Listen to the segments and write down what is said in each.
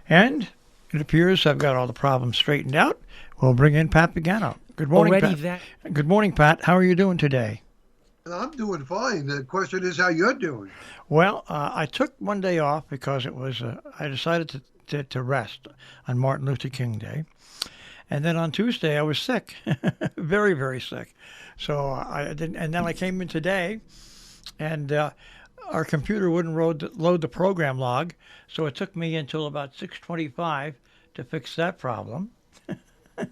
And it appears I've got all the problems straightened out. We'll bring in Pat Pagano. Good morning, Already Pat. that. Good morning, Pat. How are you doing today? I'm doing fine. The question is how you're doing. Well, I took one day off because I decided to rest on Martin Luther King Day. And then on Tuesday, I was sick, very, very sick. So I didn't, and then I came in today, and our computer wouldn't load the program log, so it took me until about 6:25 to fix that problem. And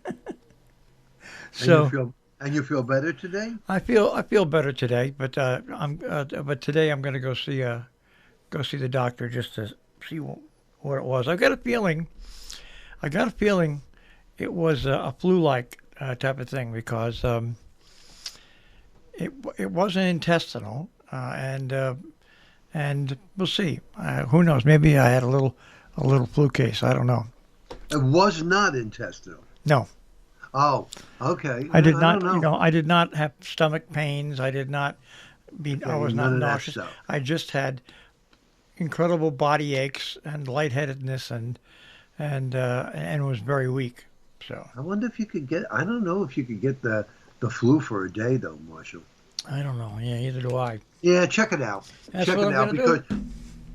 you So feel and you feel better today? I feel better today, but today I'm going to go see the doctor just to see what it was. I got a feeling it was a flu-like type of thing because it wasn't intestinal, and we'll see. Who knows? Maybe I had a little flu case. I don't know. It was not intestinal. No, Oh, okay. I did I not. don't know. I did not have stomach pains. I did not be. I Okay, was not none of that nauseous. stuff. I just had incredible body aches and lightheadedness and was very weak. So I wonder if you could get. I don't know if you could get the flu for a day though, Marshall. I don't know. Yeah, neither do I. Yeah, check it out. That's Check what it I'm out gonna do. because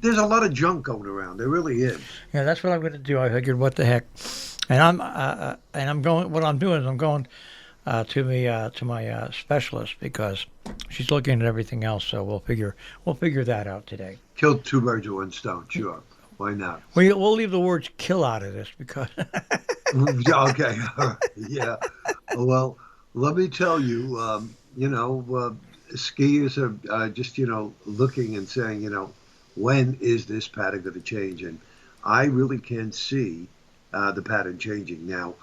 there's a lot of junk going around. There really is. Yeah, that's what I'm going to do. I figured, what the heck, and I'm going. What I'm doing is I'm going to my specialist because she's looking at everything else. So we'll figure that out today. Kill two birds with one stone. Sure. Why not? We'll leave the words "kill" out of this because Yeah, okay. Yeah. Well, let me tell you, skiers are just, looking and saying, when is this pattern going to change? And I really can't see the pattern changing. Now,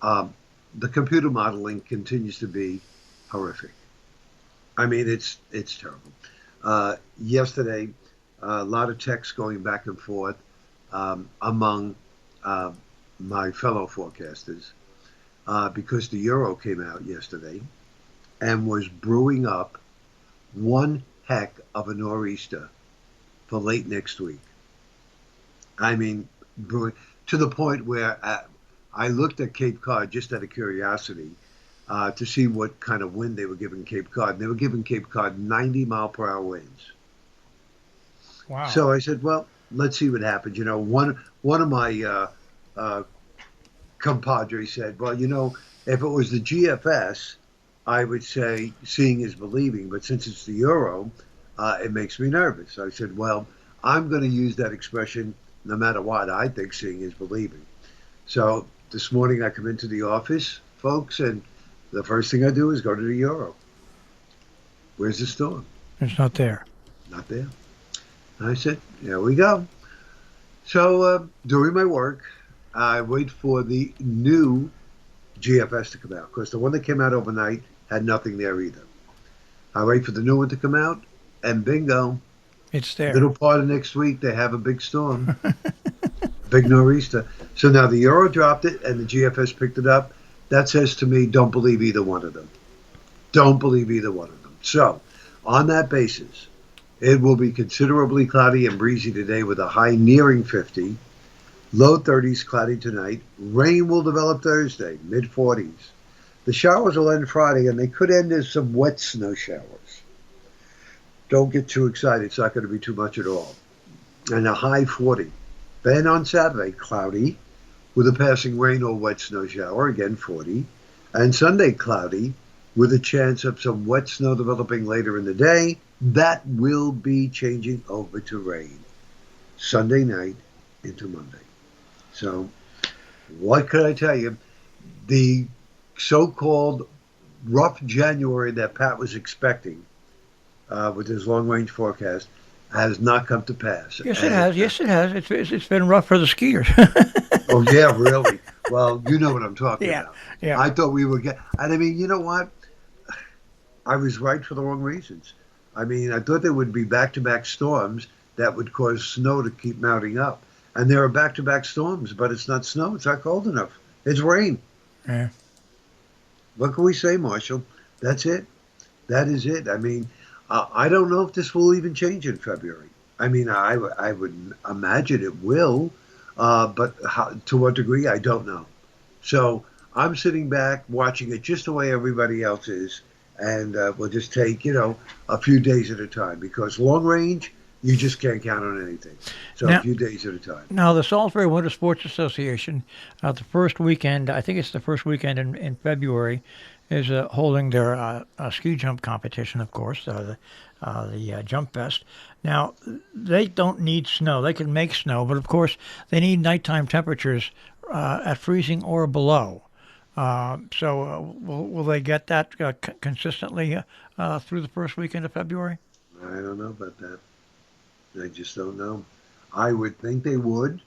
the computer modeling continues to be horrific. I mean, it's terrible. Yesterday, a lot of text going back and forth among my fellow forecasters because the Euro came out yesterday and was brewing up one heck of a nor'easter for late next week. I mean, brewing to the point where I looked at Cape Cod just out of curiosity to see what kind of wind they were giving Cape Cod. And they were giving Cape Cod 90-mile-per-hour winds. wow. So I said, well, let's see what happens. One of my compadres said, well, if it was the GFS, I would say seeing is believing. But since it's the Euro, it makes me nervous. I said, well, I'm going to use that expression no matter what. I think seeing is believing. So this morning I come into the office, folks, and the first thing I do is go to the Euro. Where's the storm? It's not there. Not there. And I said, here we go. So doing my work, I wait for the new GFS to come out because the one that came out overnight had nothing there either. I wait for the new one to come out, and bingo, It's there. little part of next week they have a big storm, big nor'easter. So now the Euro dropped it, and the GFS picked it up. That says to me, don't believe either one of them. Don't believe either one of them. So on that basis, it will be considerably cloudy and breezy today with a high nearing 50. Low 30s, cloudy tonight. Rain will develop Thursday, mid 40s. The showers will end Friday, and they could end as some wet snow showers. Don't get too excited. It's not going to be too much at all. And a high 40. Then on Saturday, cloudy with a passing rain or wet snow shower, again 40. And Sunday, cloudy with a chance of some wet snow developing later in the day. That will be changing over to rain Sunday night into Monday. So what could I tell you? The so-called rough January that Pat was expecting with his long-range forecast has not come to pass. Yes, it has. Yes, it has. It's been rough for the skiers. Oh, yeah, really? Well, you know what I'm talking Yeah, about. yeah. I thought we would get... And I mean, you know what? I was right for the wrong reasons. I mean, I thought there would be back-to-back storms that would cause snow to keep mounting up. And there are back-to-back storms, but it's not snow. It's not cold enough. It's rain. Yeah. What can we say, Marshall? That's it. That is it. I mean, I don't know if this will even change in February. I mean, I would imagine it will. but to what degree, I don't know. So I'm sitting back watching it just the way everybody else is, and we'll just take, a few days at a time because long range, you just can't count on anything. So a Now, few days at a time. now the Salisbury Winter Sports Association, the first weekend, I think it's the first weekend in February, is holding their ski jump competition, of course, the Jump Fest. Now, they don't need snow. They can make snow, but of course, they need nighttime temperatures at freezing or below. So, will they get that consistently through the first weekend of February? I don't know about that. I just don't know. I would think they would,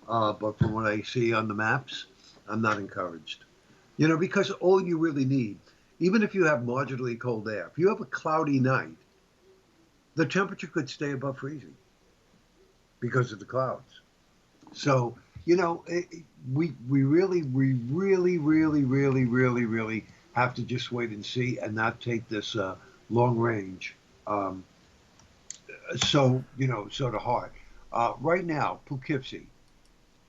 but from what I see on the maps, I'm not encouraged. Because all you really need, even if you have marginally cold air, if you have a cloudy night, the temperature could stay above freezing because of the clouds. So, we really have to just wait and see and not take this long range so to heart. Right now, Poughkeepsie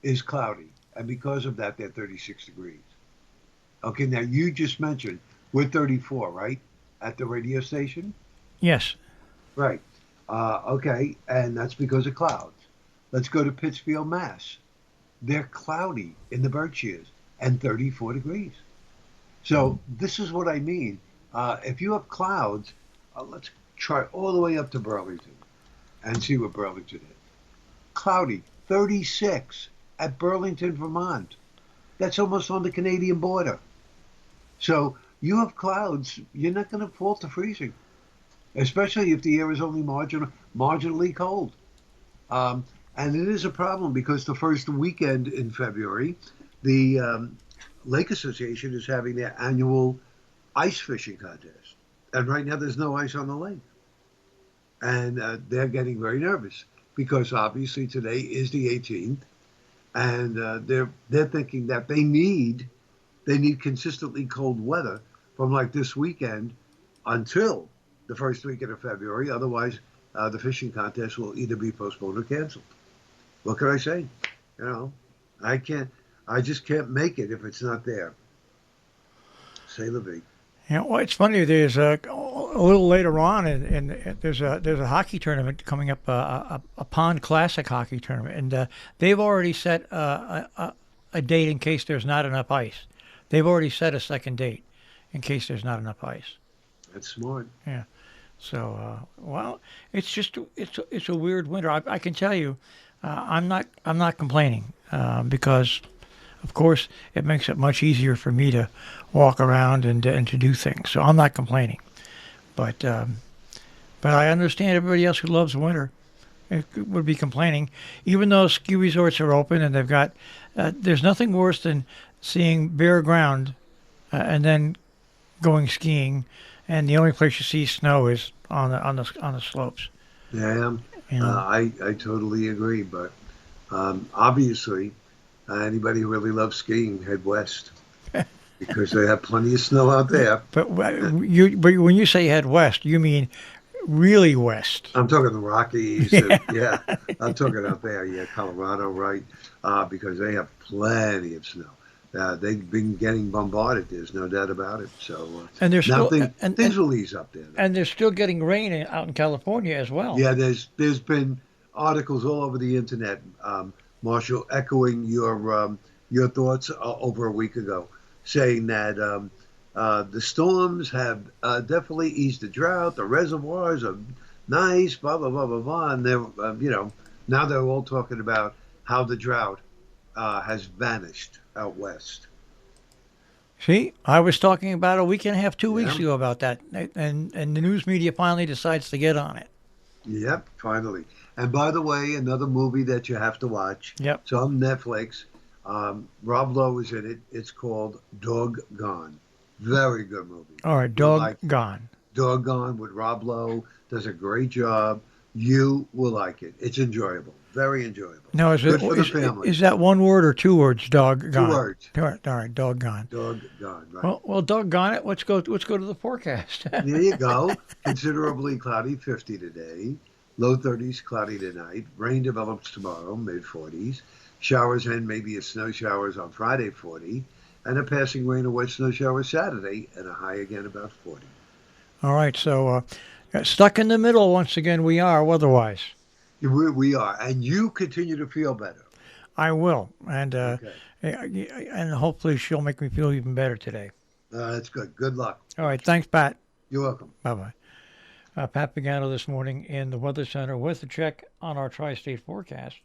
is cloudy, and because of that, they're 36 degrees. Okay, now you just mentioned we're 34, right, at the radio station? Yes. Right. Okay, and that's because of clouds. Let's go to Pittsfield, Mass. They're cloudy in the Berkshires and 34 degrees. So this is what I mean. If you have clouds, let's try all the way up to Burlington and see what Burlington is. Cloudy, 36 at Burlington, Vermont. That's almost on the Canadian border. So you have clouds, you're not going to fall to freezing, especially if the air is only marginally cold. And it is a problem because the first weekend in February, the Lake Association is having their annual ice fishing contest. And right now there's no ice on the lake. And they're getting very nervous because obviously today is the 18th. And they're thinking that they need consistently cold weather from like this weekend until the first weekend of February. Otherwise, the fishing contest will either be postponed or canceled. What can I say? I just can't make it if it's not there. Say la vie. Well, it's funny. There's a little later on, and there's a hockey tournament coming up, a Pond Classic hockey tournament, and they've already set a date in case there's not enough ice. They've already set a second date in case there's not enough ice. That's smart. Yeah. So, well, it's a weird winter. I can tell you, I'm not complaining because, of course, it makes it much easier for me to walk around and to do things. So I'm not complaining, but I understand everybody else who loves winter would be complaining, even though ski resorts are open and they've got. There's nothing worse than seeing bare ground and then going skiing, and the only place you see snow is on the slopes. Yeah, I totally agree. But obviously, anybody who really loves skiing, head west because they have plenty of snow out there. But when you say head west, you mean really west? I'm talking the Rockies. Yeah, I'm talking out there. Yeah, Colorado, right? Because they have plenty of snow. They've been getting bombarded. There's no doubt about it. So, and there's now still things will ease up there. And they're still getting rain out in California as well. Yeah, there's been articles all over the internet, Marshall, echoing your thoughts over a week ago, saying that the storms have definitely eased the drought. The reservoirs are nice, blah blah blah blah blah, and they're now they're all talking about how the drought has vanished out west. See, I was talking about a week and a half, 2 weeks ago about that, and the news media finally decides to get on it. Yep, finally. And by the way, another movie that you have to watch. Yep. It's on Netflix. Rob Lowe is in it. It's called Doggone. Very good movie. All right, Doggone. Doggone with Rob Lowe. Does a great job. You will like it. It's enjoyable. Very enjoyable. Now, good for the family. Is that one word or 2 words? Doggone. 2 words. All right, doggone. Doggone. Right. Well, doggone it. Let's go to the forecast. There you go. Considerably cloudy, 50 today. Low 30s, cloudy tonight. Rain develops tomorrow, mid 40s. Showers and maybe a snow showers on Friday, 40. And a passing rain or wet snow shower Saturday, and a high again about 40. All right, so stuck in the middle once again we are weather-wise. We are. And you continue to feel better. I will, Okay. and hopefully she'll make me feel even better today. That's good. Good luck. All right, thanks, Pat. You're welcome. Bye-bye. Pat Pagano this morning in the Weather Center with a check on our tri-state forecast.